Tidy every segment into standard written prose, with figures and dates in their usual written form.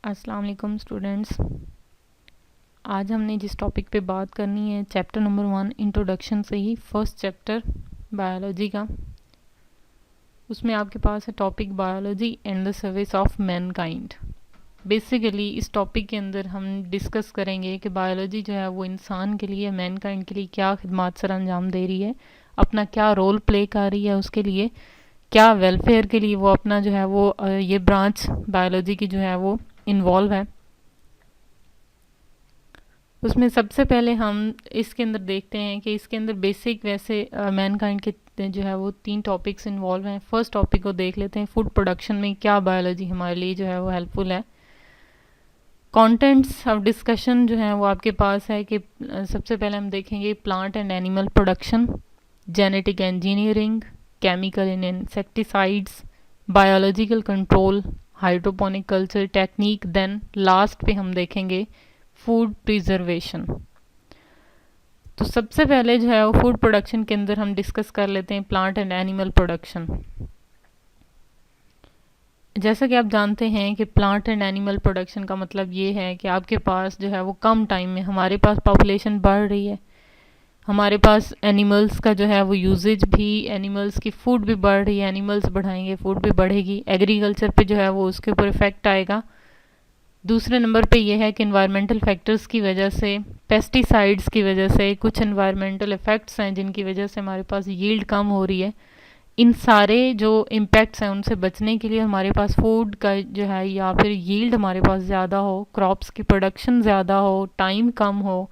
अस्सलाम वालेकुम स्टूडेंट्स। आज हमने जिस टॉपिक पे बात करनी है चैप्टर नंबर 1 इंट्रोडक्शन से ही फर्स्ट चैप्टर बायोलॉजी का। उसमें आपके पास है topic biology and the service of Mankind. Basically इस टॉपिक के अंदर हम डिस्कस करेंगे कि बायोलॉजी जो है वो इंसान के लिए, मैनकाइंड के लिए क्या खिदमत सर अंजाम दे रही है, अपना क्या रोल प्ले कर रही है, उसके लिए क्या वेलफेयर के लिए वो अपना जो है वो ये ब्रांच बायोलॉजी की जो है वो इन्वॉल्व है। उसमें सबसे पहले हम इसके अंदर देखते हैं कि इसके अंदर बेसिक वैसे मैनकाइंड के जो है वो 3 टॉपिक्स इन्वॉल्व हैं। फर्स्ट टॉपिक को देख लेते हैं, फूड प्रोडक्शन में क्या बायोलॉजी हमारे लिए जो है वो हेल्पफुल है। कंटेंट्स ऑफ डिस्कशन जो है वो आपके पास है कि सबसे पहले हम देखेंगे plant and animal production, genetic engineering, chemical in insecticides, biological control, hydroponic culture technique, then last पे हम देखेंगे फूड प्रिजर्वेशन। तो सबसे पहले जो है वो फूड प्रोडक्शन के अंदर हम डिस्कस कर लेते हैं प्लांट एंड एनिमल प्रोडक्शन। जैसा कि आप जानते हैं कि प्लांट एंड एनिमल प्रोडक्शन का मतलब ये है कि आपके पास जो है वो कम टाइम में, हमारे पास पॉपुलेशन बढ़ रही है, हमारे पास एनिमल्स का जो है वो यूजेज भी, एनिमल्स की फूड भी बढ़ रही है, एनिमल्स बढ़ाएंगे फूड भी बढ़ेगी, एग्रीकल्चर पे जो है वो उसके ऊपर इफेक्ट आएगा। दूसरे नंबर पे ये है कि इन्वायरमेंटल फैक्टर्स की वजह से, पेस्टिसाइड्स की वजह से, कुछ इन्वायरमेंटल इफ़ेक्ट्स हैं जिनकी वजह से हमारे पास यील्ड कम हो रही है। इन सारे जो इम्पैक्ट्स हैं उनसे बचने के लिए हमारे पास फूड का जो है या फिर यील्ड हमारे पास ज़्यादा हो, क्रॉप्स की प्रोडक्शन ज़्यादा हो, टाइम कम हो,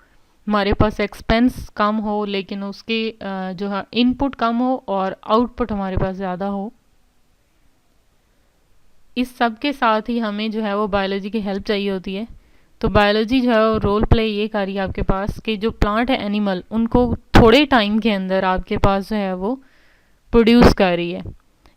हमारे पास एक्सपेंस कम हो लेकिन उसके जो है इनपुट कम हो और आउटपुट हमारे पास ज़्यादा हो। इस सब के साथ ही हमें जो है वो बायोलॉजी की हेल्प चाहिए होती है। तो बायोलॉजी जो है वो रोल प्ले ये कर रही है आपके पास कि जो प्लांट है, एनिमल, उनको थोड़े टाइम के अंदर आपके पास जो है वो प्रोड्यूस कर रही है।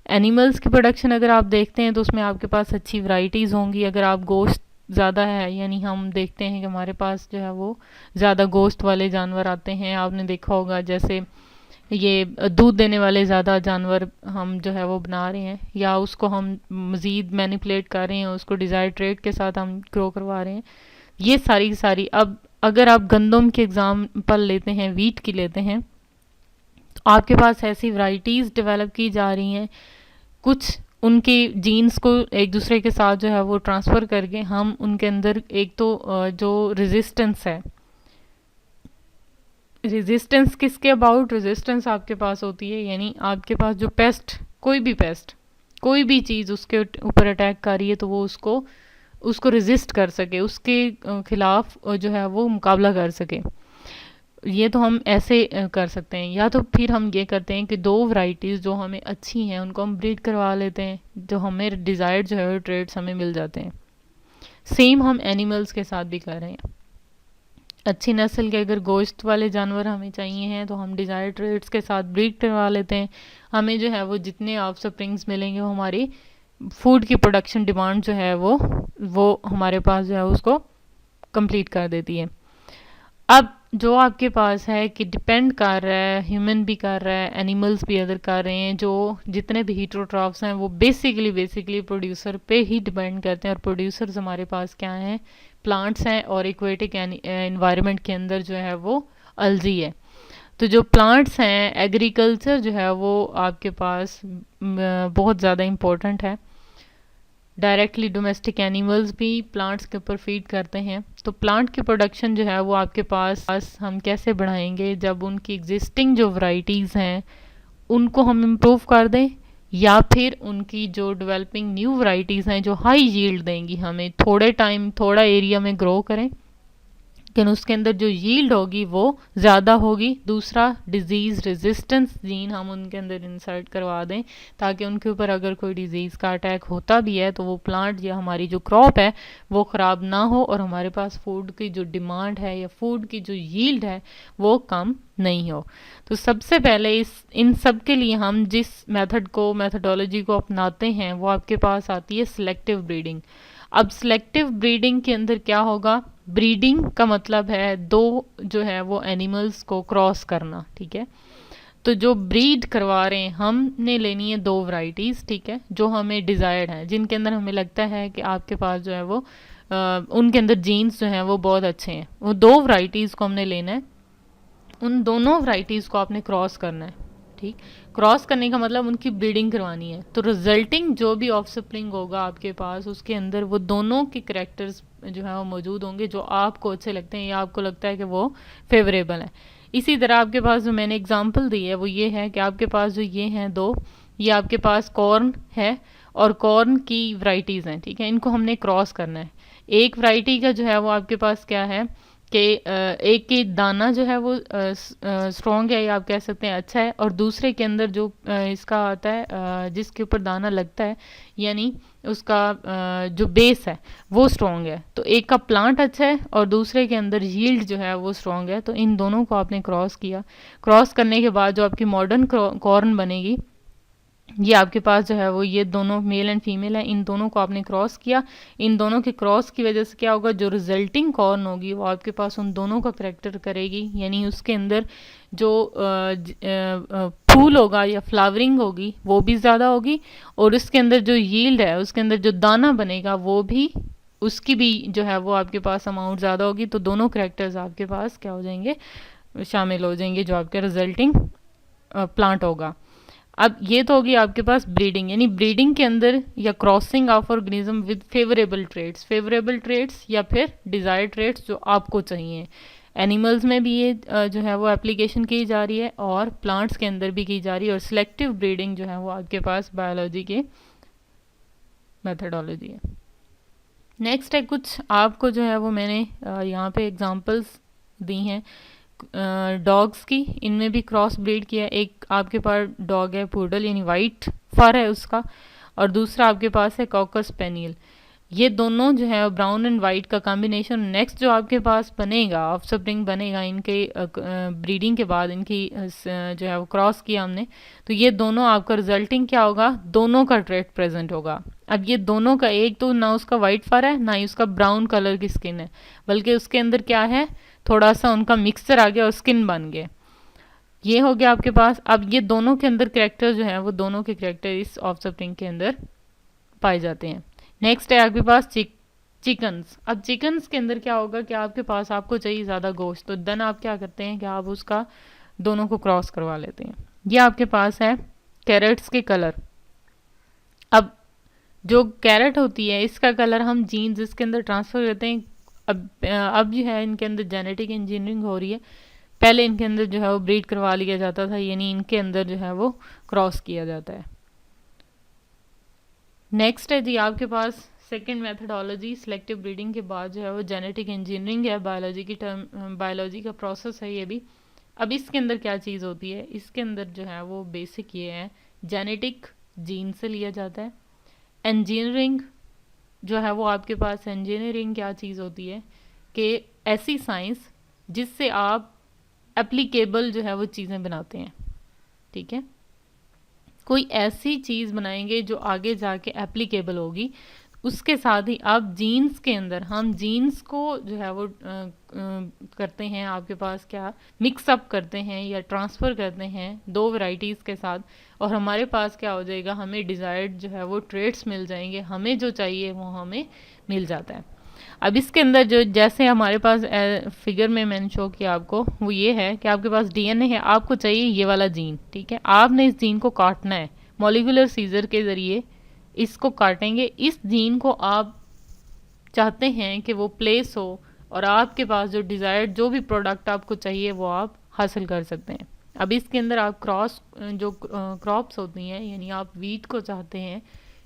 एनिमल्स की प्रोडक्शन अगर आप देखते हैं तो उसमें आपके पास अच्छी वैरायटीज़ होंगी। अगर आप गोश्त ज़्यादा है, यानी हम देखते हैं कि हमारे पास जो है वो ज़्यादा गोश्त वाले जानवर आते हैं। आपने देखा होगा जैसे ये दूध देने वाले ज़्यादा जानवर हम जो है वो बना रहे हैं या उसको हम मज़ीद मैनिपुलेट कर रहे हैं, उसको डिज़ायर ट्रेड के साथ हम ग्रो करवा रहे हैं। ये सारी की सारी, अब अगर आप गंदम के एग्ज़ाम्पल लेते हैं, वीट की लेते हैं, तो आपके पास ऐसी वैरायटीज़ डेवलप की जा रही हैं। कुछ उनके जीन्स को एक दूसरे के साथ जो है वो ट्रांसफ़र करके हम उनके अंदर एक तो जो रेजिस्टेंस है, रेजिस्टेंस किसके अबाउट, रेजिस्टेंस आपके पास होती है यानी आपके पास जो पेस्ट, कोई भी चीज़ उसके ऊपर अटैक कर रही है तो वो उसको रेजिस्ट कर सके, उसके खिलाफ जो है वो मुकाबला कर सके। ये तो हम ऐसे कर सकते हैं, या तो फिर हम ये करते हैं कि 2 वैरायटीज़ जो हमें अच्छी हैं उनको हम ब्रीड करवा लेते हैं, जो हमें डिज़ायर्ड जो है ट्रेड्स हमें मिल जाते हैं। सेम हम एनिमल्स के साथ भी कर रहे हैं। अच्छी नस्ल के अगर गोश्त वाले जानवर हमें चाहिए हैं तो हम डिज़ायर ट्रेड्स के साथ ब्रीड करवा लेते हैं। हमें जो है वो जितने ऑफस्प्रिंग्स मिलेंगे वो हमारी फूड की प्रोडक्शन डिमांड जो है वो हमारे पास जो है उसको कंप्लीट कर देती है। अब जो आपके पास है कि डिपेंड कर रहा है, ह्यूमन भी कर रहा है, एनिमल्स भी अदर कर रहे हैं, जो जितने भी हीटरोट्रॉफ्स हैं वो बेसिकली प्रोड्यूसर पे ही डिपेंड करते हैं। और प्रोड्यूसर्स हमारे पास क्या हैं, प्लांट्स हैं, और इक्वेटिक एनवायरनमेंट के अंदर जो है वो अलजी है। तो जो प्लांट्स हैं, एग्रीकल्चर जो है वो आपके पास बहुत ज़्यादा इम्पोर्टेंट है। डायरेक्टली डोमेस्टिक एनिमल्स भी प्लांट्स के ऊपर फीड करते हैं। तो प्लांट की प्रोडक्शन जो है वो आपके पास हम कैसे बढ़ाएंगे, जब उनकी एग्जिस्टिंग जो वैरायटीज़ हैं उनको हम इम्प्रूव कर दें, या फिर उनकी जो डेवलपिंग न्यू वैरायटीज़ हैं जो हाई यील्ड देंगी, हमें थोड़े टाइम थोड़ा एरिया में ग्रो करें लेकिन उसके अंदर जो यील्ड होगी वो ज़्यादा होगी। दूसरा, डिज़ीज़ रेजिस्टेंस जीन हम उनके अंदर इंसर्ट करवा दें ताकि उनके ऊपर अगर कोई डिज़ीज़ का अटैक होता भी है तो वो प्लांट या हमारी जो क्रॉप है वो ख़राब ना हो और हमारे पास फूड की जो डिमांड है या फूड की जो यील्ड है वो कम नहीं हो। तो सबसे पहले इन सब के लिए हम जिस मेथडोलॉजी को अपनाते हैं वो आपके पास आती है सिलेक्टिव ब्रीडिंग। अब सिलेक्टिव ब्रीडिंग के अंदर क्या होगा, ब्रीडिंग का मतलब है 2 जो है वो एनिमल्स को क्रॉस करना, ठीक है। तो जो ब्रीड करवा रहे हैं हमने लेनी है 2 वैरायटीज़, ठीक है, जो हमें डिज़ायर्ड है, जिनके अंदर हमें लगता है कि आपके पास जो है वो उनके अंदर जीन्स जो हैं वो बहुत अच्छे हैं, वो 2 वैरायटीज़ को हमने लेना है, उन दोनों वैरायटीज़ को आपने क्रॉस करना है। ठीक, क्रॉस करने का मतलब उनकी ब्रीडिंग करवानी है, तो रिजल्टिंग जो भी ऑफस्प्रिंग होगा आपके पास उसके अंदर वो दोनों के करेक्टर्स जो है वो मौजूद होंगे जो आपको अच्छे लगते हैं या आपको लगता है कि वो फेवरेबल है। इसी तरह आपके पास जो मैंने एग्जांपल दी है वो ये है कि आपके पास जो ये हैं 2, ये आपके पास कॉर्न है और कॉर्न की वैरायटीज़ हैं। ठीक है, इनको हमने क्रॉस करना है। एक वैरायटी का जो है वो आपके पास क्या है कि एक की दाना जो है वो स्ट्रॉन्ग है या आप कह सकते हैं अच्छा है, और दूसरे के अंदर जो इसका आता है जिसके ऊपर दाना लगता है यानी उसका जो बेस है वो स्ट्रॉन्ग है, तो एक का प्लांट अच्छा है और दूसरे के अंदर यील्ड जो है वो स्ट्रॉन्ग है, तो इन दोनों को आपने क्रॉस किया। क्रॉस करने के बाद जो आपकी मॉडर्न कॉर्न बनेगी, ये आपके पास जो है वो ये दोनों मेल एंड फीमेल है, इन दोनों को आपने क्रॉस किया। इन दोनों के क्रॉस की वजह से क्या होगा, जो रिजल्टिंग कॉर्न होगी वो आपके पास उन दोनों का करेक्टर करेगी, यानी उसके अंदर जो फूल होगा या फ्लावरिंग होगी वो भी ज़्यादा होगी, और उसके अंदर जो यील्ड है उसके अंदर जो दाना बनेगा वो भी उसकी भी जो है वो आपके पास अमाउंट ज़्यादा होगी, तो दोनों करेक्टर्स आपके पास क्या हो जाएंगे, शामिल हो जाएंगे जो आपके रिजल्टिंग प्लांट होगा। अब ये तो होगी आपके पास ब्रीडिंग, यानी ब्रीडिंग के अंदर या crossing of organism with favourable traits या फिर डिजायर्ड ट्रेट्स जो आपको चाहिए। एनिमल्स में भी ये जो है वो एप्लीकेशन की जा रही है और प्लांट्स के अंदर भी की जा रही है, और सिलेक्टिव ब्रीडिंग जो है वो आपके पास बायोलॉजी के मेथडोलॉजी है। नेक्स्ट है कुछ आपको जो है वो मैंने यहाँ पे एग्जांपल्स दी हैं डॉग्स की, इनमें भी क्रॉस ब्रीड किया। एक आपके पास डॉग है पूडल यानी वाइट फर है उसका, और दूसरा आपके पास है कॉकर स्पेनियल। ये दोनों जो है ब्राउन एंड वाइट का कॉम्बिनेशन। नेक्स्ट जो आपके पास बनेगा ऑफस्प्रिंग बनेगा इनके ब्रीडिंग के बाद, इनकी जो है वो क्रॉस किया हमने, तो ये दोनों आपका रिजल्टिंग क्या होगा, दोनों का ट्रेट प्रेजेंट होगा। अब ये दोनों का एक तो ना उसका वाइट फर है ना ही उसका ब्राउन कलर की स्किन है, बल्कि उसके अंदर क्या है, थोड़ा सा उनका मिक्सचर आ गया और स्किन बन गया। ये हो गया आपके पास। अब ये दोनों के अंदर कैरेक्टर जो है वो दोनों के कैरेक्टर इस ऑफस्प्रिंग के अंदर पाए जाते हैं। नेक्स्ट है आपके पास चिकन्स। अब चिकन्स के अंदर क्या होगा कि आपके पास आपको चाहिए ज़्यादा गोश्त, तो देन आप क्या करते हैं कि आप उसका दोनों को क्रॉस करवा लेते हैं। ये आपके पास है कैरेट्स के कलर। अब जो कैरेट होती है इसका कलर हम जीन्स इसके अंदर ट्रांसफ़र करते हैं। अब जो है इनके अंदर जेनेटिक इंजीनियरिंग हो रही है, पहले इनके अंदर जो है वो ब्रीड करवा लिया जाता था, यानी इनके अंदर जो है वो क्रॉस किया जाता है। नेक्स्ट है जी आपके पास सेकेंड मेथडोलॉजी, सिलेक्टिव ब्रीडिंग के बाद जो है वो जेनेटिक इंजीनियरिंग है, बायोलॉजी की टर्म, बायोलॉजी का प्रोसेस है ये भी। अब इसके अंदर क्या चीज़ होती है, इसके अंदर जो है वो बेसिक ये है, जेनेटिक जीन से लिया जाता है। इंजीनियरिंग जो है वो आपके पास, इंजीनियरिंग क्या चीज़ होती है कि ऐसी साइंस जिससे आप एप्लीकेबल जो है वो चीज़ें बनाते हैं। ठीक है, कोई ऐसी चीज़ बनाएंगे जो आगे जाके एप्लीकेबल होगी। उसके साथ ही आप जीन्स के अंदर, हम जीन्स को जो है वो करते हैं, आपके पास क्या मिक्सअप करते हैं या ट्रांसफ़र करते हैं 2 वैरायटीज़ के साथ, और हमारे पास क्या हो जाएगा, हमें डिज़ायर्ड जो है वो ट्रेट्स मिल जाएंगे, हमें जो चाहिए वो हमें मिल जाता है। अब इसके अंदर जो जैसे हमारे पास फिगर में मैंने शो किया आपको, वो ये है कि आपके पास डीएनए है, आपको चाहिए ये वाला जीन। ठीक है, आपने इस जीन को काटना है, मॉलिक्यूलर सीजर के ज़रिए इसको काटेंगे। इस जीन को आप चाहते हैं कि वो प्लेस हो और आपके पास जो डिज़ायर्ड जो भी प्रोडक्ट आपको चाहिए वो आप हासिल कर सकते हैं। अब इसके अंदर आप क्रॉस जो क्रॉप्स होती हैं, यानी आप वीट को चाहते हैं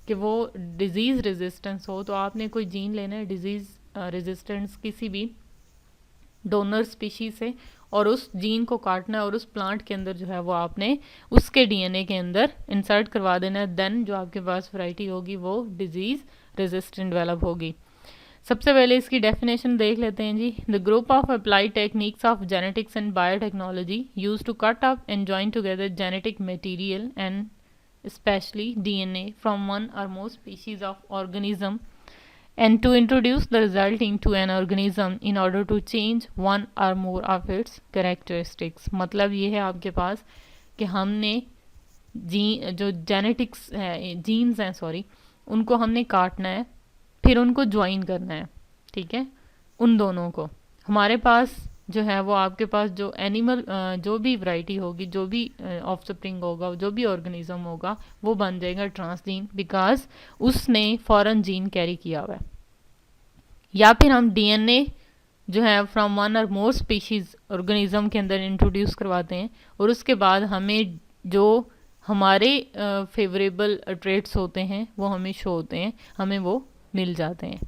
कि वो डिज़ीज़ रेजिस्टेंस हो, तो आपने कोई जीन लेना है डिज़ीज़ रेजिस्टेंस किसी भी डोनर स्पीशीज से, और उस जीन को काटना है और उस प्लांट के अंदर जो है वो आपने उसके डीएनए के अंदर इंसर्ट करवा देना है। देन जो आपके पास वैरायटी होगी वो डिजीज़ रेजिस्टेंट डेवलप होगी। सबसे पहले इसकी डेफिनेशन देख लेते हैं जी। The group of applied techniques of genetics and biotechnology use to cut up and join together genetic material and especially DNA from one or more species of organism, and to introduce the result into an organism in order to change one or more of its characteristics। मतलब ये है आपके पास कि हमने जो genetics है, jeans हैं sorry, उनको हमने काटना है, फिर उनको ज्वाइन करना है। ठीक है, उन दोनों को। हमारे पास जो है वो आपके पास जो एनिमल जो भी वैरायटी होगी, जो भी ऑफस्प्रिंग होगा, जो भी ऑर्गेनिज्म होगा, वो बन जाएगा ट्रांसजीन, बिकॉज उसने फॉरेन जीन कैरी किया हुआ है। या फिर हम डीएनए जो है फ्रॉम वन और मोर स्पीशीज ऑर्गेनिज्म के अंदर इंट्रोड्यूस करवाते हैं, और उसके बाद हमें जो हमारे फेवरेबल ट्रेट्स होते हैं वो हमें शो होते हैं, हमें वो मिल जाते हैं।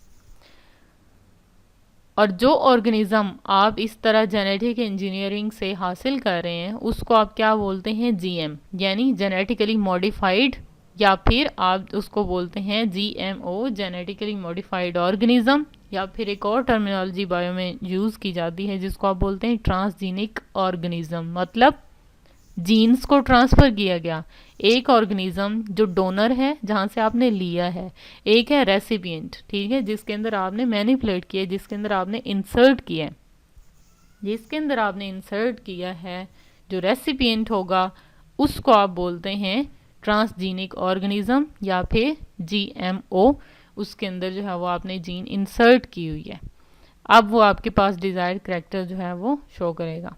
और जो ऑर्गेनिज्म आप इस तरह जेनेटिक इंजीनियरिंग से हासिल कर रहे हैं उसको आप क्या बोलते हैं, जीएम, यानी जेनेटिकली मॉडिफाइड, या फिर आप उसको बोलते हैं जीएमओ, जेनेटिकली मॉडिफाइड ऑर्गेनिज्म, या फिर एक और टर्मिनोलॉजी बायो में यूज़ की जाती है जिसको आप बोलते हैं ट्रांसजीनिक ऑर्गेनिज्म, मतलब जीन्स को ट्रांसफ़र किया गया। एक ऑर्गेनिज्म जो डोनर है जहाँ से आपने लिया है, एक है रेसिपिएंट, ठीक है, जिसके अंदर आपने मैनिपुलेट किया, जिसके अंदर आपने इंसर्ट किया है, जिसके अंदर आपने इंसर्ट किया है जो रेसिपिएंट होगा उसको आप बोलते हैं ट्रांसजीनिक ऑर्गेनिज्म या फिर जीएमओ। उसके अंदर जो है वो आपने जीन इंसर्ट की हुई है, अब वो आपके पास डिज़ायर्ड करैक्टर जो है वो शो करेगा।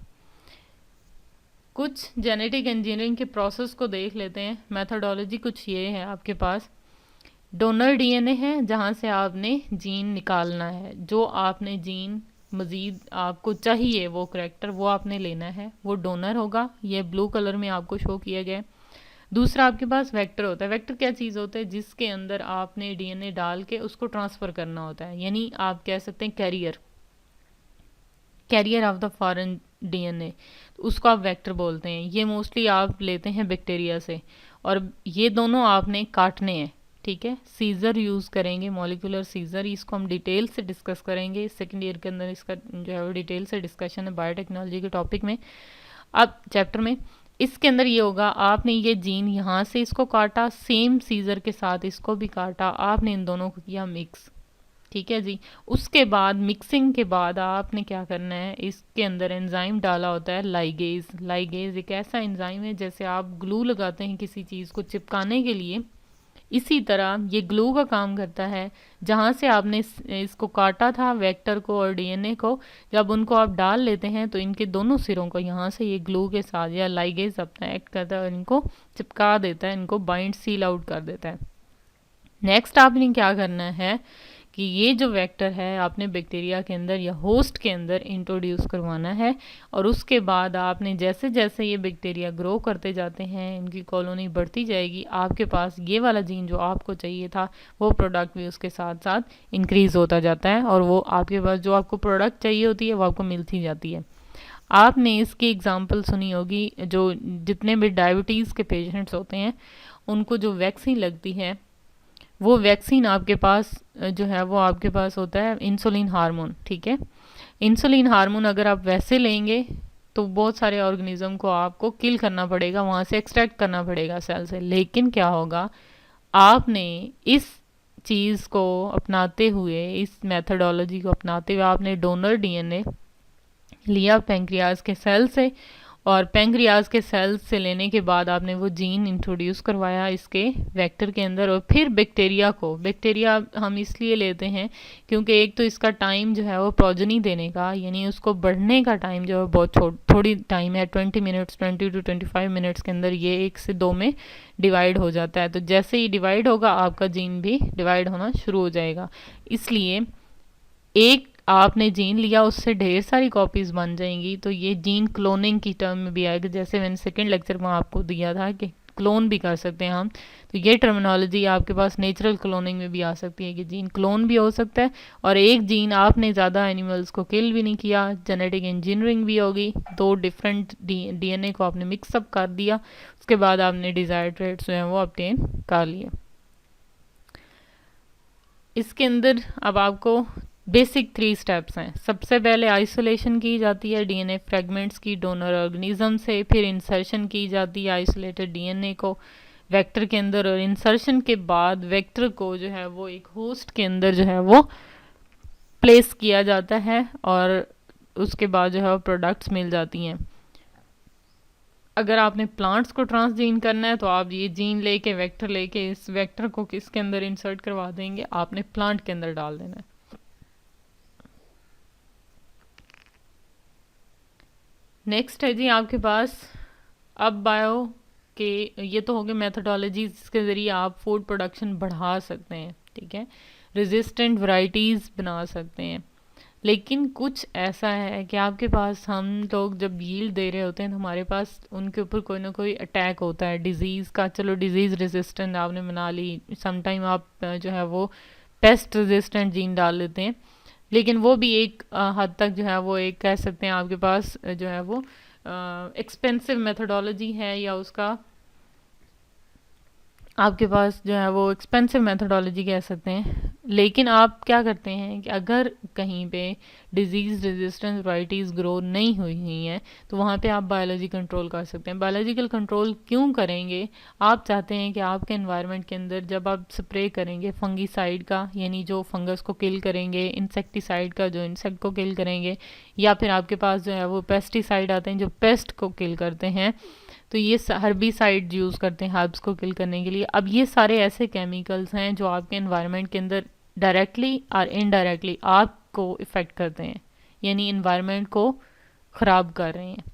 कुछ जेनेटिक इंजीनियरिंग के प्रोसेस को देख लेते हैं। मेथोडोलॉजी कुछ ये है, आपके पास डोनर डीएनए है जहाँ से आपने जीन निकालना है, जो आपने जीन मज़ीद आपको चाहिए वो करैक्टर वो आपने लेना है, वो डोनर होगा, ये ब्लू कलर में आपको शो किया गया है। दूसरा आपके पास वेक्टर होता है। वेक्टर क्या चीज़ होता है, जिसके अंदर आपने डीएनए डाल के उसको ट्रांसफ़र करना होता है, यानी आप कह सकते हैं carrier, carrier of the foreign DNA, उसको आप वेक्टर बोलते हैं। ये मोस्टली आप लेते हैं बैक्टीरिया से, और ये दोनों आपने काटने हैं, ठीक है, सीजर यूज़ करेंगे, मॉलिक्यूलर सीजर, इसको हम डिटेल से डिस्कस करेंगे सेकेंड ईयर के अंदर, इसका जो है वो डिटेल से डिस्कशन है बायोटेक्नोलॉजी के टॉपिक में, अब चैप्टर में। इसके अंदर ये होगा, आपने ये जीन यहाँ से इसको काटा, सेम सीजर के साथ इसको भी काटा, आपने इन दोनों को किया मिक्स, ठीक है जी। उसके बाद मिक्सिंग के बाद आपने क्या करना है, इसके अंदर एंजाइम डाला होता है लाइगेज। लाइगेज एक ऐसा एंजाइम है जैसे आप ग्लू लगाते हैं किसी चीज़ को चिपकाने के लिए, इसी तरह ये ग्लू का काम करता है। जहाँ से आपने इसको काटा था वेक्टर को और डीएनए को, जब उनको आप डाल लेते हैं तो इनके दोनों सिरों को यहाँ से ये ग्लू के साथ या लाइगेज अपना एक्ट करता है और इनको चिपका देता है, इनको बाइंड सील आउट कर देता है। नेक्स्ट आपने क्या करना है कि ये जो वेक्टर है आपने बैक्टीरिया के अंदर या होस्ट के अंदर इंट्रोड्यूस करवाना है, और उसके बाद आपने जैसे जैसे ये बैक्टीरिया ग्रो करते जाते हैं, इनकी कॉलोनी बढ़ती जाएगी, आपके पास ये वाला जीन जो आपको चाहिए था वो प्रोडक्ट भी उसके साथ साथ इंक्रीज़ होता जाता है, और वो आपके पास जो आपको प्रोडक्ट चाहिए होती है वो आपको मिलती जाती है। आपने इसकी एग्जाम्पल सुनी होगी, जो जितने भी डायबिटीज़ के पेशेंट्स होते हैं उनको जो वैक्सीन लगती है, वो वैक्सीन आपके पास जो है वो आपके पास होता है इंसुलिन हार्मोन, ठीक है। इंसुलिन हार्मोन अगर आप वैसे लेंगे तो बहुत सारे ऑर्गेनिज्म को आपको किल करना पड़ेगा, वहाँ से एक्सट्रैक्ट करना पड़ेगा सेल से। लेकिन क्या होगा, आपने इस चीज़ को अपनाते हुए, इस मेथडोलॉजी को अपनाते हुए आपने डोनर डीएनए लिया पैंक्रियाज के सेल से, और पैंक्रियाज के सेल्स से लेने के बाद आपने वो जीन इंट्रोड्यूस करवाया इसके वेक्टर के अंदर। और फिर बैक्टीरिया हम इसलिए लेते हैं क्योंकि एक तो इसका टाइम जो है वो प्रोजनी देने का, यानी उसको बढ़ने का टाइम जो है बहुत थोड़ी टाइम है, 20 मिनट्स, 20 to 25 मिनट्स के अंदर ये 1 से 2 में डिवाइड हो जाता है। तो जैसे ही डिवाइड होगा आपका जीन भी डिवाइड होना शुरू हो जाएगा। इसलिए एक आपने जीन लिया उससे ढेर सारी कॉपीज़ बन जाएंगी, तो ये जीन क्लोनिंग की टर्म में भी आएगा। जैसे मैंने सेकंड लेक्चर में आपको दिया था कि क्लोन भी कर सकते हैं हम, तो ये टर्मिनोलॉजी आपके पास नेचुरल क्लोनिंग में भी आ सकती है कि जीन क्लोन भी हो सकता है, और एक जीन आपने ज़्यादा एनिमल्स को किल भी नहीं किया, जेनेटिक इंजीनियरिंग भी होगी, 2 डिफरेंट डीएनए को आपने मिक्सअप कर दिया, उसके बाद आपने डिज़ायर्ड ट्रेट्स जो हैं वो ऑब्टेन कर लिए। इसके अंदर अब आपको बेसिक 3 स्टेप्स हैं। सबसे पहले आइसोलेशन की जाती है डीएनए फ्रेगमेंट्स की डोनर ऑर्गेनिज्म से, फिर इंसर्शन की जाती है आइसोलेटेड डीएनए को वेक्टर के अंदर, और इंसर्शन के बाद वेक्टर को जो है वो एक होस्ट के अंदर जो है वो प्लेस किया जाता है, और उसके बाद जो है वो प्रोडक्ट्स मिल जाती हैं। अगर आपने प्लांट्स को ट्रांसजीन करना है तो आप ये जीन लेके वेक्टर लेके इस वेक्टर को किसके अंदर इंसर्ट करवा देंगे, आपने प्लांट के अंदर डाल देना है। नेक्स्ट है जी आपके पास अब बायो के, ये तो हो गए मेथडोलॉजी जिसके ज़रिए आप फूड प्रोडक्शन बढ़ा सकते हैं, ठीक है, रेजिस्टेंट वैरायटीज़ बना सकते हैं। लेकिन कुछ ऐसा है कि आपके पास, हम लोग जब यील्ड दे रहे होते हैं तो हमारे पास उनके ऊपर कोई ना कोई अटैक होता है डिज़ीज़ का। चलो डिज़ीज़ रेजिस्टेंट आपने बना ली, समटाइम आप जो है वो पेस्ट रेजिस्टेंट जीन डाल लेते हैं, लेकिन वो भी एक हद तक जो है वो एक कह सकते हैं आपके पास जो है वो एक्सपेंसिव मेथडोलॉजी है, या उसका आपके पास जो है वो एक्सपेंसिव मेथडोलॉजी कह सकते हैं। लेकिन आप क्या करते हैं कि अगर कहीं पे डिजीज़ रेजिस्टेंस वैरायटीज़ ग्रो नहीं हुई हुई हैं तो वहाँ पे आप बायोलॉजी कंट्रोल कर सकते हैं। बायोलॉजिकल कंट्रोल क्यों करेंगे? आप चाहते हैं कि आपके एनवायरनमेंट के अंदर जब आप स्प्रे करेंगे फंगीसाइड का, यानी जो फंगस को किल करेंगे, इंसेक्टिसाइड का जो इंसेक्ट को किल करेंगे, या फिर आपके पास जो है वो पेस्टिसाइड आते हैं जो पेस्ट को किल करते हैं, तो ये हर्बिसाइड यूज़ करते हैं हर्ब्स को किल करने के लिए। अब ये सारे ऐसे केमिकल्स हैं जो आपके एनवायरनमेंट के अंदर डायरेक्टली और इनडायरेक्टली आपको इफ़ेक्ट करते हैं, यानी इन्वायरमेंट को ख़राब कर रहे हैं।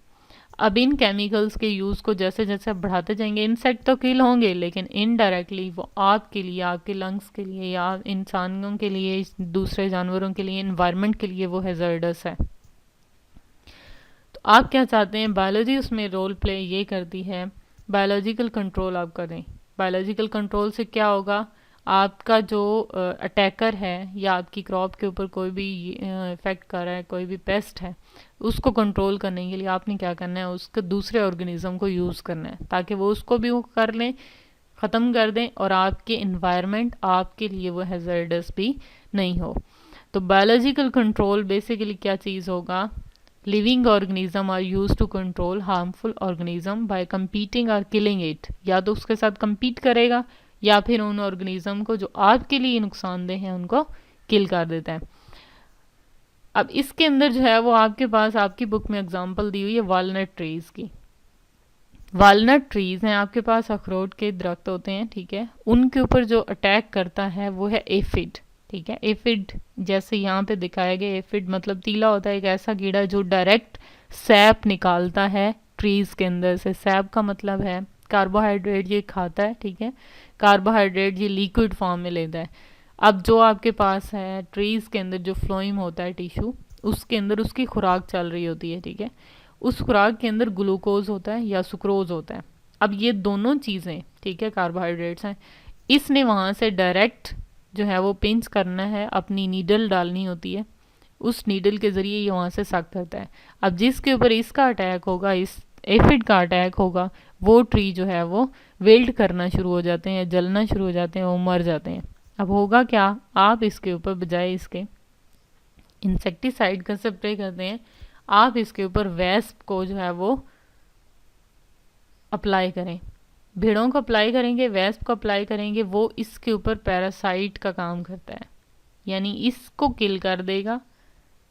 अब इन केमिकल्स के यूज़ को जैसे जैसे आप बढ़ाते जाएंगे, इंसेक्ट तो किल होंगे लेकिन इनडायरेक्टली वो आपके लिए, आपके लंग्स के लिए, या इंसानों के लिए, दूसरे जानवरों के लिए, इन्वायरमेंट के लिए वो हैज़ार्डस है। तो आप क्या चाहते हैं? बायोलॉजी उसमें रोल प्ले ये करती है, बायोलॉजिकल कंट्रोल आप करें। बायोलॉजिकल कंट्रोल से क्या होगा? आपका जो अटैकर है या आपकी क्रॉप के ऊपर कोई भी इफेक्ट कर रहा है, कोई भी पेस्ट है, उसको कंट्रोल करने के लिए आपने क्या करना है? उसके दूसरे ऑर्गेनिज्म को यूज़ करना है ताकि वो उसको भी वो कर लें, ख़त्म कर दें, और आपके इन्वायरमेंट आपके लिए वो हैज़ार्डस भी नहीं हो। तो बायोलॉजिकल कंट्रोल बेसिकली क्या चीज़ होगा? Living organism are used to control harmful organism by competing और किलिंग इट। या तो उसके साथ compete करेगा या फिर उन ऑर्गेनिज्म को जो आपके लिए नुकसानदेह हैं उनको किल कर देता है। अब इसके अंदर जो है वो आपके पास आपकी बुक में एग्जांपल दी हुई है वालनट ट्रीज की। वालनट ट्रीज हैं आपके पास, अखरोट के दरख्त होते हैं, ठीक है, उनके ऊपर जो अटैक करता है वो है एफिड, ठीक है। एफिड जैसे यहाँ पे दिखाया गया, एफिड मतलब तीला होता है, एक ऐसा कीड़ा जो डायरेक्ट सैप निकालता है ट्रीज के अंदर से। सैप का मतलब है कार्बोहाइड्रेट, ये खाता है, ठीक है, कार्बोहाइड्रेट ये लिक्विड फॉर्म में लेता है। अब जो आपके पास है ट्रीज के अंदर जो फ्लोइम होता है टिश्यू, उसके अंदर उसकी खुराक चल रही होती है, ठीक है, उस खुराक के अंदर ग्लूकोज होता है या सुक्रोज होता है। अब ये दोनों चीज़ें, ठीक है, कार्बोहाइड्रेट्स हैं, इसने वहाँ से डायरेक्ट जो है वो पिंच करना है, अपनी नीडल डालनी होती है, उस नीडल के ज़रिए ये वहाँ से सक करता है। अब जिसके ऊपर इसका अटैक होगा, इस एफिड का अटैक होगा, वो ट्री जो है वो वेल्ट करना शुरू हो जाते हैं, जलना शुरू हो जाते हैं, वो मर जाते हैं। अब होगा क्या? आप इसके ऊपर बजाय इसके इंसेक्टिसाइड का स्प्रे करते हैं, आप इसके ऊपर वेस्प को जो है वो अप्लाई करें, भीड़ों को अप्लाई करेंगे, वेस्प को अप्लाई करेंगे, वो इसके ऊपर पैरासाइट का काम करता है, यानी इसको किल कर देगा,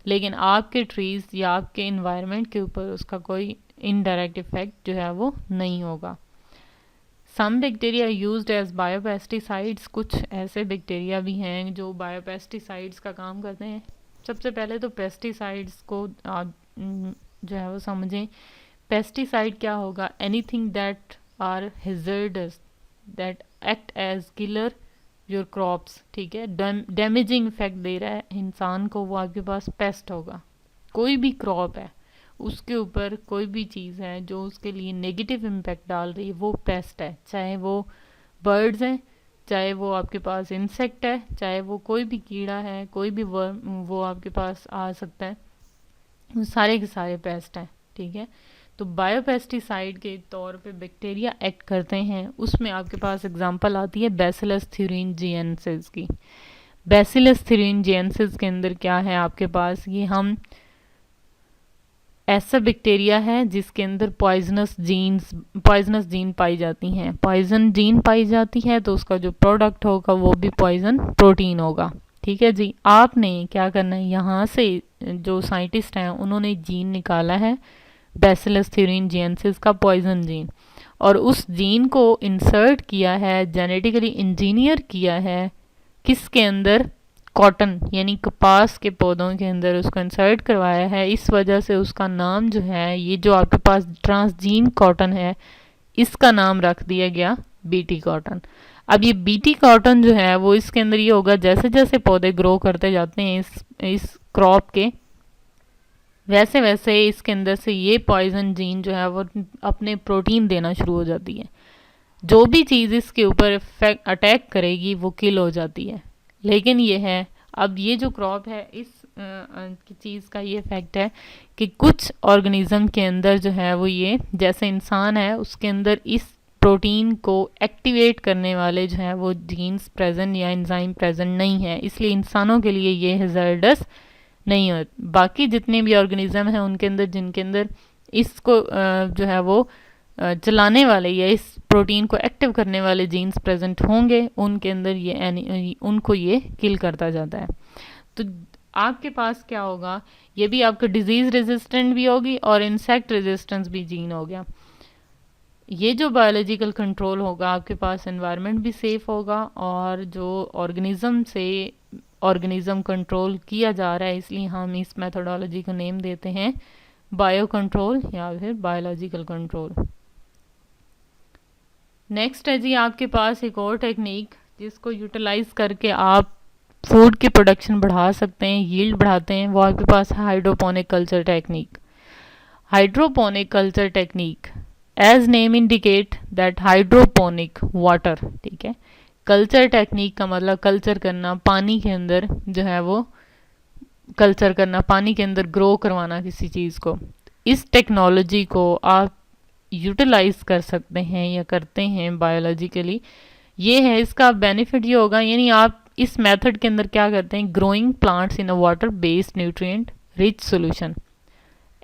लेकिन आपके ट्रीज या आपके इन्वायरमेंट के ऊपर उसका कोई इनडायरेक्ट इफेक्ट जो है वो नहीं होगा। Some bacteria used as biopesticides, कुछ ऐसे बैक्टीरिया भी हैं जो बायोपेस्टिसाइड्स का काम करते हैं। सबसे पहले तो पेस्टिसाइड्स को आप जो है वो समझें। पेस्टिसाइड क्या होगा? Anything that are hazardous that act as killer your crops, ठीक है, डैमेजिंग इफेक्ट दे रहा है इंसान को, वो आपके पास पेस्ट होगा। कोई भी क्रॉप है उसके ऊपर कोई भी चीज़ है जो उसके लिए नेगेटिव इम्पैक्ट डाल रही है, वो पेस्ट है। चाहे वो बर्ड्स हैं, चाहे वो आपके पास इंसेक्ट है, चाहे वो कोई भी कीड़ा है, कोई भी वर्म वो आपके पास आ सकता है, वो सारे के सारे पेस्ट हैं, ठीक है। तो बायोपेस्टिसाइड के तौर पे बैक्टीरिया एक्ट करते हैं, उसमें आपके पास एग्जांपल आती है बैसिलस thuringiensis की। बैसिलस thuringiensis के अंदर क्या है आपके पास? ये हम ऐसा बैक्टीरिया है जिसके अंदर पॉइजनस जीन पाई जाती हैं। पॉइजन जीन पाई जाती है तो उसका जो प्रोडक्ट होगा वो भी पॉइजन प्रोटीन होगा, ठीक है जी। आपने क्या करना है, यहाँ से जो साइंटिस्ट हैं उन्होंने जीन निकाला है बैसिलस thuringiensis का पॉइजन जीन, और उस जीन को इंसर्ट किया है, जेनेटिकली इंजीनियर किया है किसके अंदर? कॉटन यानी कपास के पौधों के अंदर उसको इंसर्ट करवाया है, इस वजह से उसका नाम जो है, ये जो आपके पास ट्रांसजीन कॉटन है, इसका नाम रख दिया गया बीटी कॉटन। अब ये बीटी कॉटन जो है वो इसके अंदर ये होगा, जैसे जैसे पौधे ग्रो करते जाते हैं इस क्रॉप के, वैसे वैसे इसके अंदर से ये पॉइजन जीन जो है वो अपने प्रोटीन देना शुरू हो जाती है। जो भी चीज़ इसके ऊपर अटैक करेगी वो किल हो जाती है। लेकिन ये है, अब ये जो क्रॉप है इस की चीज़ का ये इफेक्ट है कि कुछ ऑर्गेनिज्म के अंदर जो है वो, ये जैसे इंसान है उसके अंदर इस प्रोटीन को एक्टिवेट करने वाले जो है वो जीन्स प्रेजेंट या एंजाइम प्रेजेंट नहीं है, इसलिए इंसानों के लिए ये हैज़ार्डस नहीं हो। बाकी जितने भी ऑर्गेनिज्म हैं उनके अंदर, जिनके अंदर इसको जो है वो चलाने वाले या इस प्रोटीन को एक्टिव करने वाले जीन्स प्रेजेंट होंगे, उनके अंदर ये उनको ये किल करता जाता है। तो आपके पास क्या होगा, ये भी आपका डिजीज़ रेजिस्टेंट भी होगी और इंसेक्ट रेजिस्टेंस भी जीन हो गया। ये जो बायोलॉजिकल कंट्रोल होगा, आपके पास एनवायरनमेंट भी सेफ होगा और जो ऑर्गेनिज्म से ऑर्गेनिज्म कंट्रोल किया जा रहा है, इसलिए हम इस मेथोडोलॉजी को नेम देते हैं बायो कंट्रोल या फिर बायोलॉजिकल कंट्रोल। नेक्स्ट है जी आपके पास एक और टेक्निक जिसको यूटिलाइज करके आप फूड की प्रोडक्शन बढ़ा सकते हैं, यील्ड बढ़ाते हैं, वो आपके पास है hydroponic culture technique. Hydroponic culture technique, as name indicate that hydroponic water, ठीक है। कल्चर टेक्निक का मतलब कल्चर करना, पानी के अंदर जो है वो कल्चर करना, पानी के अंदर ग्रो करवाना किसी चीज़ को। इस टेक्नोलॉजी को आप यूटिलाइज कर सकते हैं या करते हैं बायोलॉजिकली। ये है इसका बेनिफिट, ये होगा यानी आप इस मेथड के अंदर क्या करते हैं, growing plants in a water based nutrient rich solution.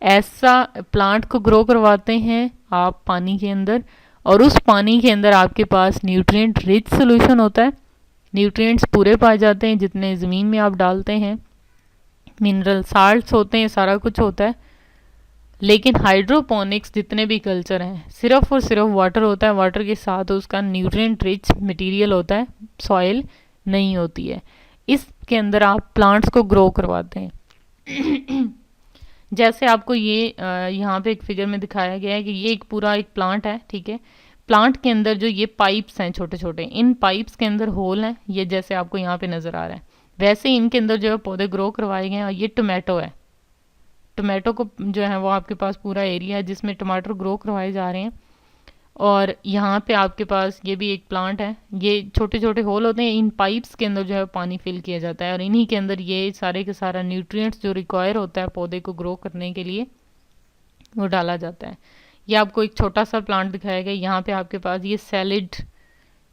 ऐसा प्लांट को ग्रो करवाते हैं आप पानी के अंदर, और उस पानी के अंदर आपके पास न्यूट्रिएंट रिच सॉल्यूशन होता है, न्यूट्रिएंट्स पूरे पाए जाते हैं जितने ज़मीन में आप डालते हैं, मिनरल साल्ट्स होते हैं, सारा कुछ होता है। लेकिन हाइड्रोपोनिक्स जितने भी कल्चर हैं सिर्फ और सिर्फ वाटर होता है, वाटर के साथ उसका न्यूट्रिएंट रिच मटेरियल होता है, सॉइल नहीं होती है। इसके अंदर आप प्लांट्स को ग्रो करवाते हैं। जैसे आपको ये यहाँ पे एक फिगर में दिखाया गया है कि ये एक पूरा एक प्लांट है, ठीक है। प्लांट के अंदर जो ये पाइप्स हैं छोटे छोटे, इन पाइप्स के अंदर होल हैं, ये जैसे आपको यहाँ पे नज़र आ रहा है, वैसे ही इनके अंदर जो है पौधे ग्रो करवाए गए हैं। और ये टोमेटो है, टोमेटो को जो है वो आपके पास पूरा एरिया है जिसमें टमाटर ग्रो करवाए जा रहे हैं। और यहाँ पे आपके पास ये भी एक प्लांट है, ये छोटे छोटे होल होते हैं, इन पाइप्स के अंदर जो है पानी फिल किया जाता है और इन्हीं के अंदर ये सारे के सारा न्यूट्रिएंट्स जो रिक्वायर होता है पौधे को ग्रो करने के लिए वो डाला जाता है। ये आपको एक छोटा सा प्लांट दिखाया गया, यहाँ पे आपके पास ये सैलिड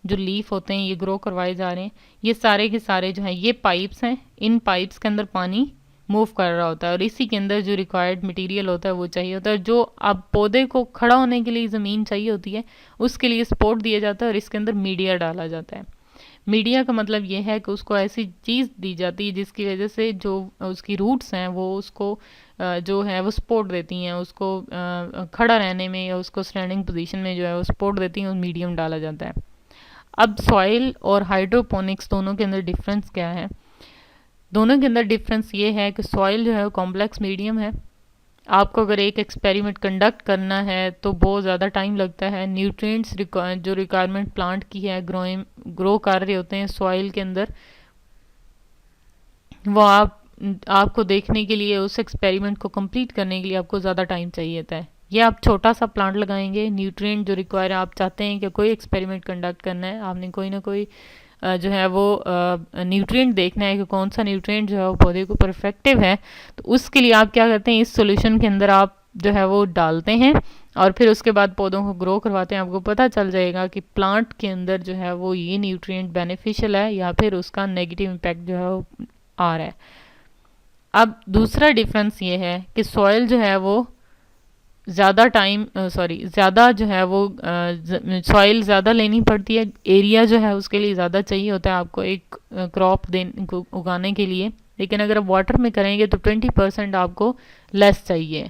जो लीफ होते हैं ये ग्रो करवाए जा रहे हैं। ये सारे के सारे जो हैं ये पाइप्स हैं, इन पाइप्स के अंदर पानी मूव कर रहा होता है और इसी के अंदर जो रिक्वायर्ड मटेरियल होता है वो चाहिए होता है। जो अब पौधे को खड़ा होने के लिए ज़मीन चाहिए होती है उसके लिए सपोर्ट दिया जाता है और इसके अंदर मीडिया डाला जाता है। मीडिया का मतलब ये है कि उसको ऐसी चीज़ दी जाती है जिसकी वजह से जो उसकी रूट्स हैं वो उसको जो है वो सपोर्ट देती हैं, उसको खड़ा रहने में या उसको स्टैंडिंग पोजीशन में जो है वो सपोर्ट देती हैं, और मीडियम डाला जाता है। अब सॉइल और हाइड्रोपोनिक्स दोनों के अंदर डिफरेंस क्या है? दोनों के अंदर डिफरेंस ये है कि सॉइल जो है वो कॉम्प्लेक्स मीडियम है। आपको अगर एक एक्सपेरिमेंट कंडक्ट करना है तो बहुत ज़्यादा टाइम लगता है। न्यूट्रिएंट्स जो रिक्वायरमेंट प्लांट की है ग्रो कर रहे होते हैं सॉइल के अंदर, वो आपको देखने के लिए, उस एक्सपेरिमेंट को कंप्लीट करने के लिए आपको ज़्यादा टाइम चाहिए होता है। ये आप छोटा सा प्लांट लगाएंगे, न्यूट्रिएंट जो रिक्वायर है, आप चाहते हैं कि कोई एक्सपेरिमेंट कंडक्ट करना है, आपने कोई ना कोई जो है वो न्यूट्रिएंट देखना है कि कौन सा न्यूट्रिएंट जो है वो पौधे को परफेक्टिव है, तो उसके लिए आप क्या करते हैं, इस सॉल्यूशन के अंदर आप जो है वो डालते हैं और फिर उसके बाद पौधों को ग्रो करवाते हैं। आपको पता चल जाएगा कि प्लांट के अंदर जो है वो ये न्यूट्रिएंट बेनिफिशियल है या फिर उसका नेगेटिव इम्पैक्ट जो है वो आ रहा है। अब दूसरा डिफरेंस ये है कि सॉइल जो है वो ज़्यादा जो है वो सॉइल ज़्यादा लेनी पड़ती है, एरिया जो है उसके लिए ज़्यादा चाहिए होता है आपको एक क्रॉप उगाने के लिए। लेकिन अगर आप वाटर में करेंगे तो 20% आपको लेस चाहिए।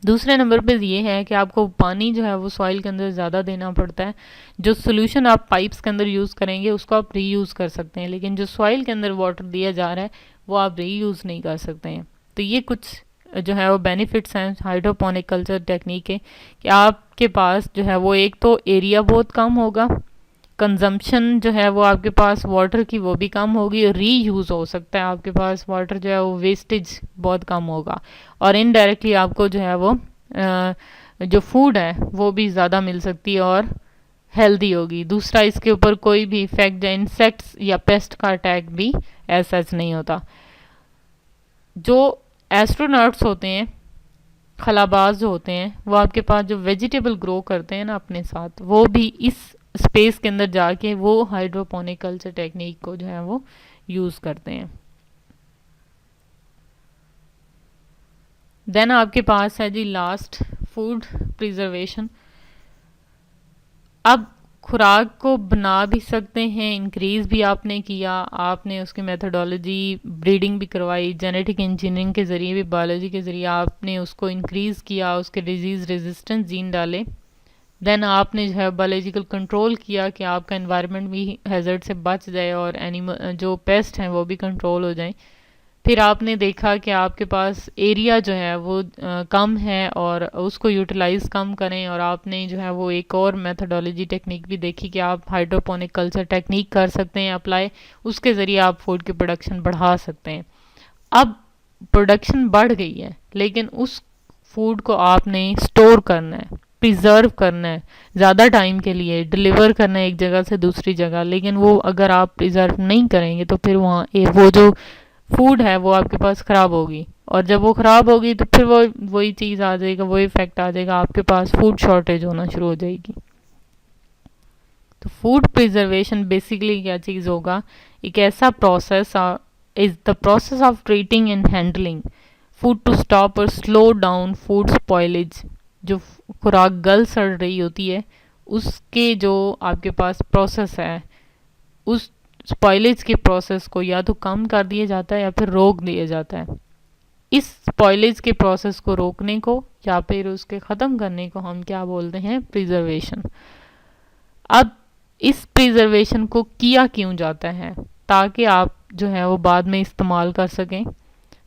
दूसरे नंबर पे ये है कि आपको पानी जो है वो सॉइल के अंदर ज़्यादा देना पड़ता है। जो सोल्यूशन आप पाइप्स के अंदर यूज़ करेंगे उसको आप रीयूज़ कर सकते हैं, लेकिन जो सॉइल के अंदर वाटर दिया जा रहा है वो आप रीयूज़ नहीं कर सकते हैं। तो ये कुछ जो है वो बेनिफिट्स हैं हाइड्रोपोनिक कल्चर टेक्निक के, कि आपके पास जो है वो एक तो एरिया बहुत कम होगा, कंजम्पशन जो है वो आपके पास वाटर की वो भी कम होगी, और रीयूज़ हो सकता है आपके पास वाटर जो है वो वेस्टेज बहुत कम होगा, और इनडायरेक्टली आपको जो है वो जो फूड है वो भी ज़्यादा मिल सकती है और हेल्दी होगी। दूसरा, इसके ऊपर कोई भी इफेक्ट या इंसेक्ट्स या पेस्ट का अटैक भी ऐसा नहीं होता। जो एस्ट्रोनॉट्स होते हैं, खलाबाज जो होते हैं, वो आपके पास जो वेजिटेबल ग्रो करते हैं ना अपने साथ, वो भी इस स्पेस के अंदर जाके वो हाइड्रोपोनिक कल्चर टेक्निक को जो है वो यूज़ करते हैं। देन आपके पास है जी लास्ट, फूड प्रिजर्वेशन। अब खुराक को बना भी सकते हैं, इंक्रीज़ भी आपने किया, आपने उसकी मेथडोलॉजी ब्रीडिंग भी करवाई, जेनेटिक इंजीनियरिंग के ज़रिए भी, बायोलॉजी के ज़रिए आपने उसको इंक्रीज़ किया, उसके डिजीज़ रेजिस्टेंस जीन डाले। देन आपने जो है बायोलॉजिकल कंट्रोल किया कि आपका एनवायरनमेंट भी हैज़र्ड से बच जाए और एनिमल जो पेस्ट हैं वो भी कंट्रोल हो जाएं। फिर आपने देखा कि आपके पास एरिया जो है वो कम है और उसको यूटिलाइज कम करें, और आपने जो है वो एक और मेथडोलॉजी टेक्निक भी देखी कि आप हाइड्रोपोनिक कल्चर टेक्निक कर सकते हैं अप्लाई, उसके ज़रिए आप फूड की प्रोडक्शन बढ़ा सकते हैं। अब प्रोडक्शन बढ़ गई है, लेकिन उस फूड को आपने स्टोर करना है, प्रिजर्व करना है, ज़्यादा टाइम के लिए डिलीवर करना है एक जगह से दूसरी जगह। लेकिन वो अगर आप प्रिजर्व नहीं करेंगे तो फिर वहाँ वो जो फूड है वो आपके पास ख़राब होगी, और जब वो ख़राब होगी तो फिर वही चीज़ आ जाएगा, वही इफेक्ट आ जाएगा, आपके पास फूड शॉर्टेज होना शुरू हो जाएगी। तो फूड प्रिजर्वेशन बेसिकली क्या चीज़ होगा, एक ऐसा process is the process of treating and handling food to stop और स्लो डाउन फूड स्पॉइलेज। जो खुराक गल सड़ रही होती है उसके जो आपके पास प्रोसेस है, उस स्पॉइलेज के प्रोसेस को या तो कम कर दिया जाता है या फिर रोक दिया जाता है। इस स्पॉइलेज के प्रोसेस को रोकने को या फिर उसके ख़त्म करने को हम क्या बोलते हैं, प्रिजर्वेशन। अब इस प्रिजर्वेशन को किया क्यों जाता है, ताकि आप जो है वो बाद में इस्तेमाल कर सकें।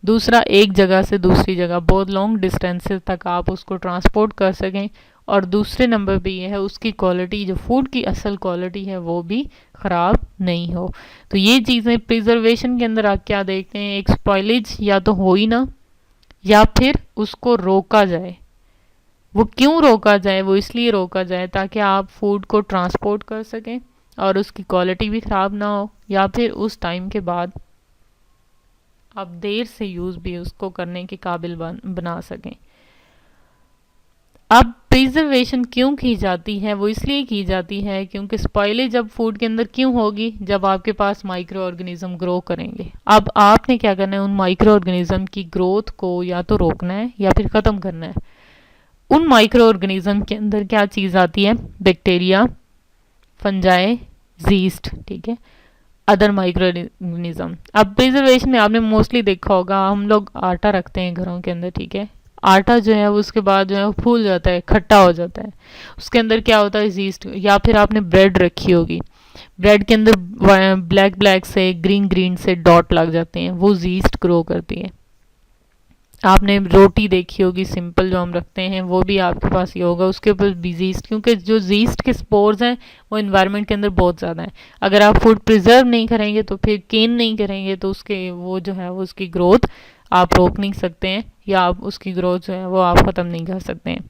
दूसरा, एक जगह से दूसरी जगह बहुत लॉन्ग डिस्टेंसेस तक आप उसको ट्रांसपोर्ट कर सकें, और दूसरे नंबर पे ये है उसकी क्वालिटी, जो फूड की असल क्वालिटी है वो भी ख़राब नहीं हो। तो ये चीज़ें प्रिजर्वेशन के अंदर आप क्या देखते हैं, एक स्पॉइलेज या तो हो ही ना, या फिर उसको रोका जाए। वो क्यों रोका जाए, वो इसलिए रोका जाए ताकि आप फूड को ट्रांसपोर्ट कर सकें और उसकी क्वालिटी भी ख़राब ना हो, या फिर उस टाइम के बाद आप देर से यूज़ भी उसको करने के काबिल बना सकें। अब प्रिजर्वेशन क्यों की जाती है, वो इसलिए की जाती है क्योंकि स्पॉइलेज जब फूड के अंदर क्यों होगी, जब आपके पास माइक्रो ऑर्गेनिज्म ग्रो करेंगे। अब आपने क्या करना है, उन माइक्रो ऑर्गेनिज्म की ग्रोथ को या तो रोकना है या फिर ख़त्म करना है। उन माइक्रो ऑर्गेनिज्म के अंदर क्या चीज़ आती है, बैक्टीरिया, फंजाई, जीस्ट, ठीक है, अदर माइक्रो ऑर्गेनिज्म। अब प्रिजर्वेशन में आपने मोस्टली देखा होगा, हम लोग आटा रखते हैं घरों के अंदर, ठीक है, आटा जो है उसके बाद जो है वो फूल जाता है, खट्टा हो जाता है, उसके अंदर क्या होता है, जीस्ट। या फिर आपने ब्रेड रखी होगी, ब्रेड के अंदर ब्लैक ब्लैक से ग्रीन ग्रीन से डॉट लग जाते हैं, वो जीस्ट ग्रो करती है। आपने रोटी देखी होगी सिंपल जो हम रखते हैं, वो भी आपके पास ये होगा, उसके ऊपर भी जीस्ट, क्योंकि जो जीस्ट के स्पोर्स हैं वो इन्वायरमेंट के अंदर बहुत ज़्यादा है। अगर आप फूड प्रिजर्व नहीं करेंगे तो फिर केन नहीं करेंगे तो उसके वो जो है वो उसकी ग्रोथ आप रोक नहीं सकते हैं, या आप उसकी ग्रोथ जो है वो आप ख़त्म नहीं कर सकते हैं।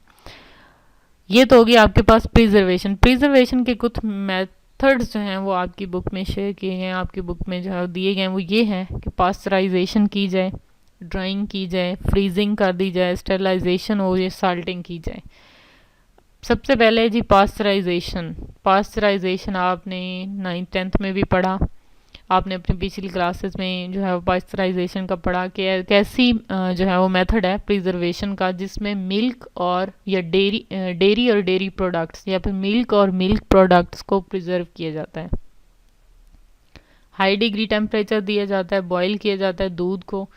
ये तो होगी आपके पास प्रिजर्वेशन। प्रिजर्वेशन के कुछ मेथड्स जो हैं वो आपकी बुक में शेयर किए गए हैं, आपकी बुक में जो है दिए गए हैं, वो ये हैं कि पास्चराइजेशन की जाए, ड्राइंग की जाए, फ्रीजिंग कर दी जाए, स्टेरलाइजेशन हो, ये साल्टिंग की जाए। सबसे पहले जी पास्चराइजेशन। पास्चराइजेशन आपने 9th-10th में भी पढ़ा, आपने अपनी पिछली क्लासेस में जो है वो पास्चराइजेशन का पढ़ा कि कैसी जो है वो मेथड है प्रिजर्वेशन का, जिसमें मिल्क और या डेयरी और डेयरी प्रोडक्ट्स या फिर मिल्क और मिल्क प्रोडक्ट्स को प्रिजर्व किया जाता है। हाई डिग्री टेम्परेचर दिया जाता है, बॉईल किया जाता है दूध को,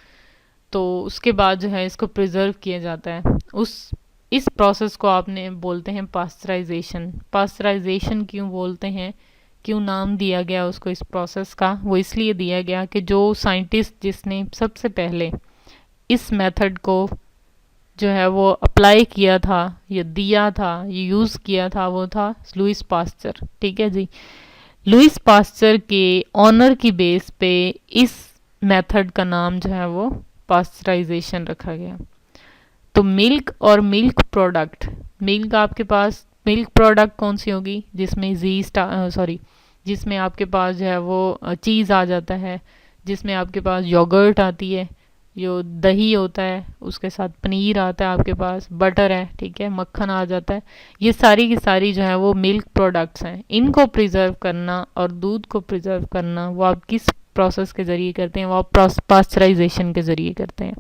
तो उसके बाद जो है इसको प्रिजर्व किया जाता है। उस इस प्रोसेस को आपने बोलते हैं पास्चराइजेशन। पास्चराइजेशन क्यों बोलते हैं, क्यों नाम दिया गया उसको इस प्रोसेस का, वो इसलिए दिया गया कि जो साइंटिस्ट जिसने सबसे पहले इस मेथड को जो है वो अप्लाई किया था, ये दिया था, ये यूज़ किया था, वो था लुईस पास्चर। ठीक है जी। लुईस पास्चर के ऑनर की बेस पे इस मेथड का नाम जो है वो पास्चराइजेशन रखा गया। तो मिल्क और मिल्क प्रोडक्ट, मिल्क आपके पास मिल्क प्रोडक्ट कौन सी होगी, जिसमें जिसमें आपके पास जो है वो चीज़ आ जाता है, जिसमें आपके पास योगर्ट आती है, जो दही होता है, उसके साथ पनीर आता है, आपके पास बटर है, ठीक है, मक्खन आ जाता है। ये सारी की सारी जो है वो मिल्क प्रोडक्ट्स हैं। इनको प्रिजर्व करना और दूध को प्रिजर्व करना वो आप किस प्रोसेस के ज़रिए करते हैं, वो आप पास्चराइजेशन के ज़रिए करते हैं।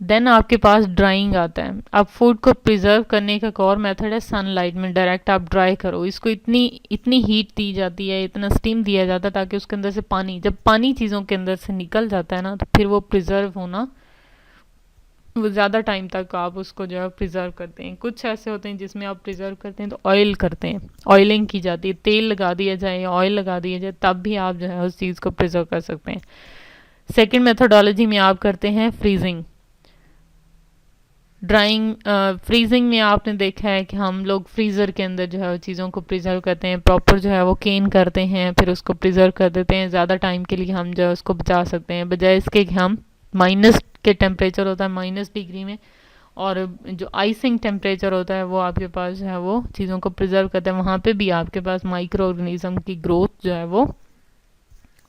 देन आपके पास ड्राइंग आता है। अब फूड को प्रिजर्व करने का एक और मेथड है सनलाइट में डायरेक्ट आप ड्राई करो। इसको इतनी इतनी हीट दी जाती है, इतना स्टीम दिया जाता है ताकि उसके अंदर से पानी, जब पानी चीज़ों के अंदर से निकल जाता है ना, तो फिर वो प्रिजर्व होना, वो ज़्यादा टाइम तक आप उसको जो है प्रिजर्व करते हैं। कुछ ऐसे होते हैं जिसमें आप प्रिजर्व करते हैं तो ऑयल करते हैं, ऑयलिंग की जाती है, तेल लगा दिया जाए या ऑयल लगा दिया जाए, तब भी आप जो है उस चीज़ को प्रिजर्व कर सकते हैं। सेकेंड मेथोडोलॉजी में आप करते हैं फ्रीजिंग। ड्राइंग फ्रीजिंग में आपने देखा है कि हम लोग फ्रीज़र के अंदर जो है वो चीज़ों को प्रिजर्व करते हैं, प्रॉपर जो है वो केन करते हैं, फिर उसको प्रिजर्व कर देते हैं ज़्यादा टाइम के लिए, हम जो है उसको बचा सकते हैं, बजाय इसके कि हम माइनस के टेम्परेचर होता है -डिग्री में, और जो आइसिंग टेम्परेचर होता है वो आपके पास जो है वो चीज़ों को प्रिजर्व करते हैं, वहाँ पे भी आपके पास माइक्रो ऑर्गेनिज्म की ग्रोथ जो है वो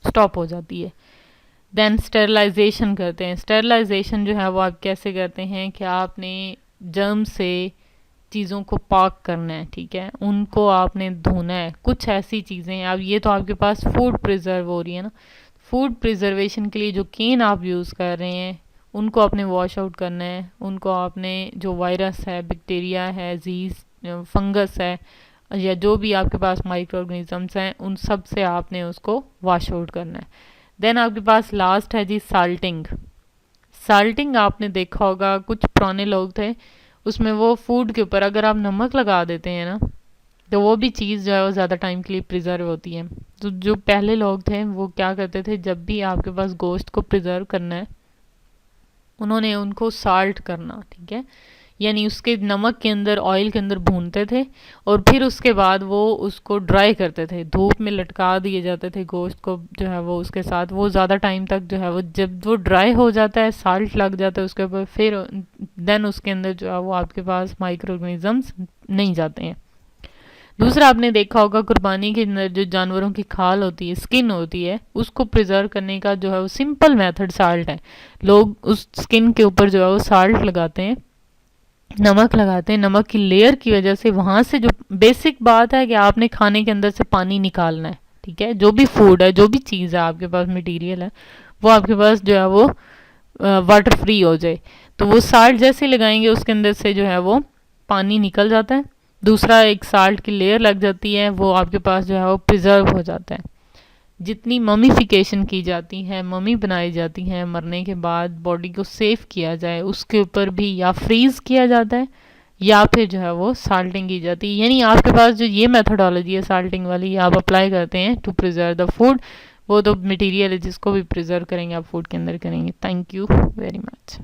स्टॉप हो जाती है। देन स्टेरलाइजेशन करते हैं। स्टेरलाइजेशन जो है वो आप कैसे करते हैं कि आपने जर्म से चीज़ों को पाक करना है, ठीक है, उनको आपने धोना है। कुछ ऐसी चीज़ें हैं, अब ये तो आपके पास फूड प्रिजर्व हो रही है ना, फूड प्रिजर्वेशन के लिए जो केन आप यूज़ कर रहे हैं उनको आपने वॉश आउट करना है, उनको आपने जो वायरस है, बैक्टीरिया है, जीज फंगस है, या जो भी आपके पास माइक्रो ऑर्गेनिजम्स हैं, उन सब से आपने उसको वॉश आउट करना है। देन आपके पास लास्ट है जी साल्टिंग। साल्टिंग आपने देखा होगा, कुछ पुराने लोग थे उसमें वो फूड के ऊपर अगर आप नमक लगा देते हैं ना, तो वो भी चीज़ जो है वो ज़्यादा टाइम के लिए प्रिजर्व होती है। तो जो पहले लोग थे वो क्या करते थे, जब भी आपके पास गोश्त को प्रिजर्व करना है उन्होंने उनको साल्ट करना, ठीक है, यानी उसके नमक के अंदर, ऑयल के अंदर भूनते थे और फिर उसके बाद वो उसको ड्राई करते थे, धूप में लटका दिए जाते थे गोश्त को जो है वो उसके साथ, वो ज़्यादा टाइम तक जो है वो, जब वो ड्राई हो जाता है, साल्ट लग जाता है उसके ऊपर, फिर देन उसके अंदर जो है वो आपके पास माइक्रो ऑर्गेनिजम्स नहीं जाते हैं। दूसरा आपने देखा होगा कुर्बानी के अंदर जो जानवरों की खाल होती है, स्किन होती है, उसको प्रिजर्व करने का जो है वो सिंपल मेथड साल्ट है। लोग उस स्किन के ऊपर जो है वो साल्ट लगाते हैं, नमक लगाते हैं, नमक की लेयर की वजह से वहाँ से जो बेसिक बात है कि आपने खाने के अंदर से पानी निकालना है, ठीक है, जो भी फूड है, जो भी चीज़ है आपके पास, मटेरियल है, वो आपके पास जो है वो वाटर फ्री हो जाए। तो वो साल्ट जैसे लगाएंगे उसके अंदर से जो है वो पानी निकल जाता है, दूसरा एक साल्ट की लेयर लग जाती है, वो आपके पास जो है वो प्रिजर्व हो जाता है। जितनी ममीफिकेशन की जाती है, ममी बनाई जाती है, मरने के बाद बॉडी को सेव किया जाए, उसके ऊपर भी या फ्रीज किया जाता है या फिर जो है वो साल्टिंग की जाती है। यानी आपके पास जो ये मेथोडोलॉजी है साल्टिंग वाली, आप अप्लाई करते हैं टू प्रिजर्व द फूड। वो तो मटेरियल है जिसको भी प्रिजर्व करेंगे आप फूड के अंदर करेंगे। Thank you very much.